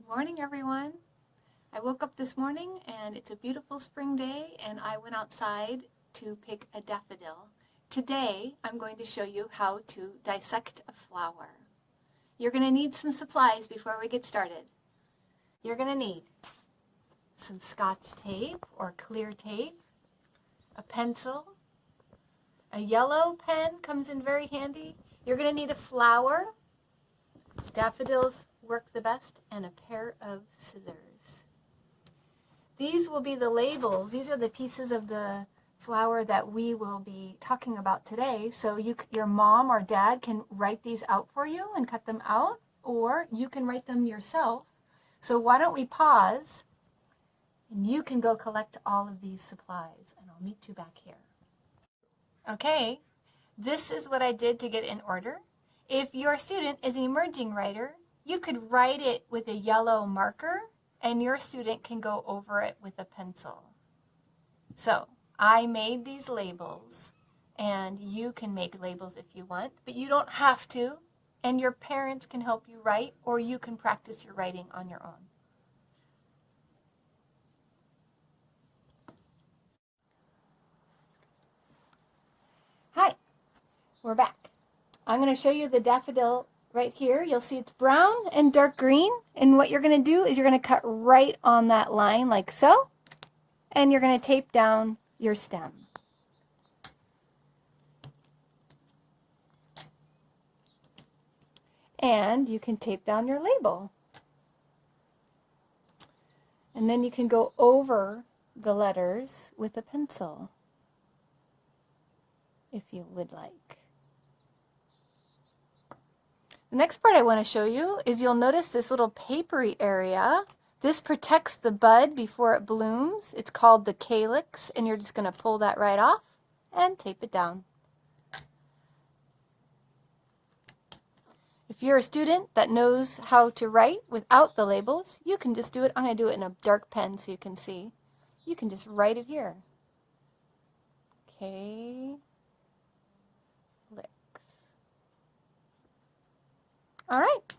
Good morning, everyone. I woke up this morning and it's a beautiful spring day and I went outside to pick a daffodil. Today, I'm going to show you how to dissect a flower. You're going to need some supplies before we get started. You're going to need some Scotch tape or clear tape, a pencil, a yellow pen comes in very handy. You're going to need a flower. Daffodils work the best, and a pair of scissors. These will be the labels. These are the pieces of the flower that we will be talking about today. So your mom or dad can write these out for you and cut them out, or you can write them yourself. So why don't we pause and you can go collect all of these supplies and I'll meet you back here. Okay, this is what I did to get in order. If your student is an emerging writer, you could write it with a yellow marker and your student can go over it with a pencil. So I made these labels and you can make labels if you want, but you don't have to, and your parents can help you write or you can practice your writing on your own. Hi, we're back. I'm going to show you the daffodil right here. You'll see it's brown and dark green. And what you're going to do is you're going to cut right on that line like so. And you're going to tape down your stem. And you can tape down your label. And then you can go over the letters with a pencil if you would like. The next part I want to show you is you'll notice this little papery area. This protects the bud before it blooms. It's called the calyx, and you're just going to pull that right off and tape it down. If you're a student that knows how to write without the labels, you can just do it. I'm going to do it in a dark pen so you can see. You can just write it here. Calyx. All right.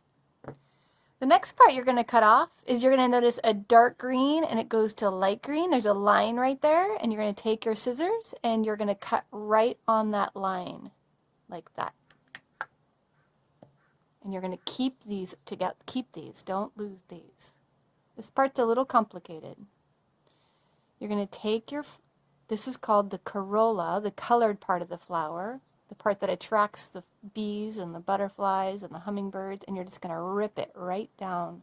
The next part you're going to cut off is you're going to notice a dark green and it goes to light green. There's a line right there, and you're going to take your scissors and you're going to cut right on that line like that. And you're going to keep these together. Keep these. Don't lose these. This part's a little complicated. You're going to take this is called the corolla, the colored part of the flower, the part that attracts the bees and the butterflies and the hummingbirds, and you're just going to rip it right down.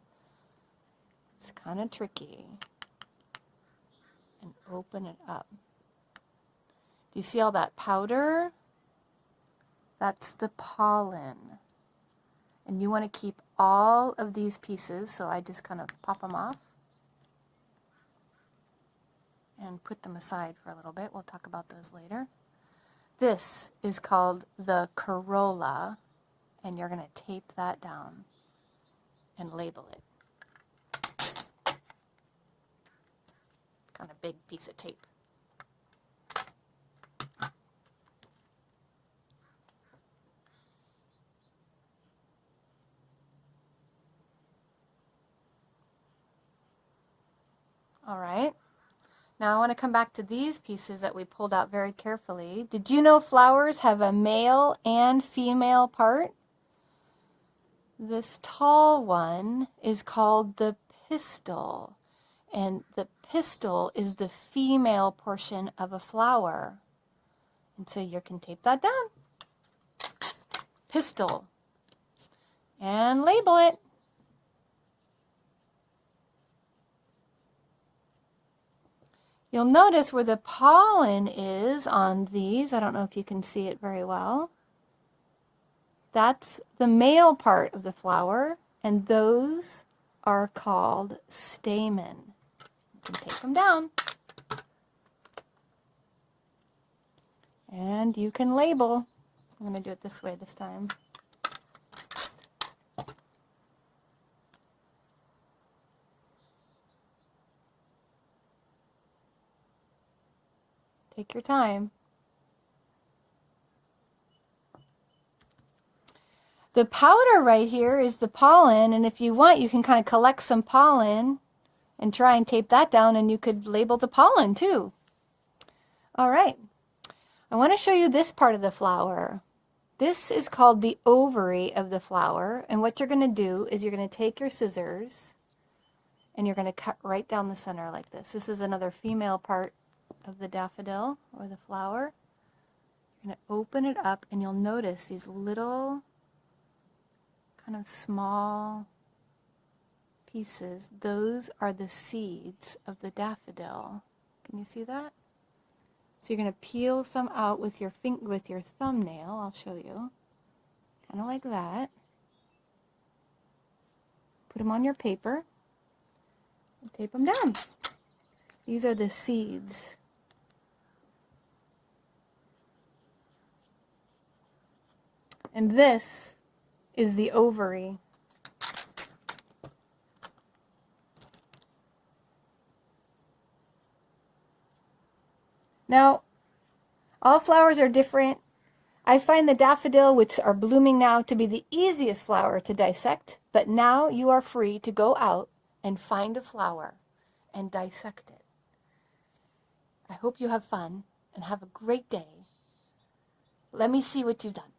It's kind of tricky. And open it up. Do you see all that powder? That's the pollen. And you want to keep all of these pieces, so I just kind of pop them off and put them aside for a little bit. We'll talk about those later. This is called the corolla, and you're going to tape that down and label it. Kind of big piece of tape. All right. Now I want to come back to these pieces that we pulled out very carefully. Did you know flowers have a male and female part? This tall one is called the pistil, and the pistil is the female portion of a flower. And so you can tape that down. Pistil. And label it. You'll notice where the pollen is on these. I don't know if you can see it very well. That's the male part of the flower, and those are called stamen. You can take them down. And you can label. I'm going to do it this way this time. Take your time. The powder right here is the pollen, and if you want, you can kind of collect some pollen and try and tape that down, and you could label the pollen too. All right, I want to show you this part of the flower. This is called the ovary of the flower, and what you're going to do is you're going to take your scissors and you're going to cut right down the center like this. This is another female part of the daffodil or the flower. You're going to open it up, and you'll notice these little kind of small pieces. Those are the seeds of the daffodil. Can you see that? So you're going to peel some out with your thumbnail. I'll show you. Kind of like that. Put them on your paper and tape them down. These are the seeds. And this is the ovary. Now, all flowers are different. I find the daffodil, which are blooming now, to be the easiest flower to dissect, but now you are free to go out and find a flower and dissect it. I hope you have fun and have a great day. Let me see what you've done.